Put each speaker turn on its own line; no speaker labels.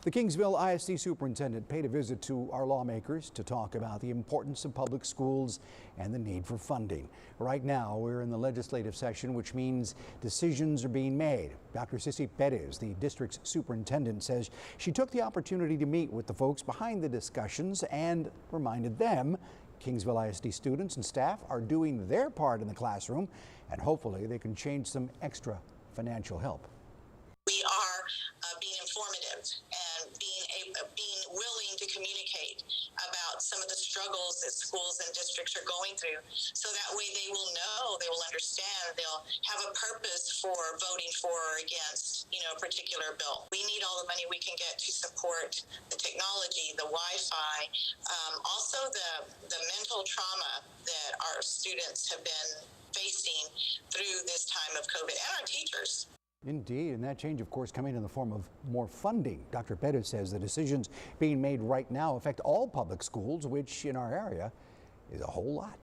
The Kingsville ISD Superintendent paid a visit to our lawmakers to talk about the importance of public schools and the need for funding. Right now, we're in the legislative session, which means decisions are being made. Dr. Sissy Perez, the district's superintendent, says she took the opportunity to meet with the folks behind the discussions and reminded them Kingsville ISD students and staff are doing their part in the classroom, and hopefully they can change some extra financial help.
We are being informative and being willing to communicate about some of the struggles that schools and districts are going through, so that way they will know, they will understand, they'll have a purpose for voting for or against, a particular bill. We need all the money we can get to support the technology, the Wi-Fi, also the mental trauma that our students have been facing through this time of COVID, and our teachers.
Indeed, and that change, of course, coming in the form of more funding. Dr. Perez says the decisions being made right now affect all public schools, which in our area is a whole lot.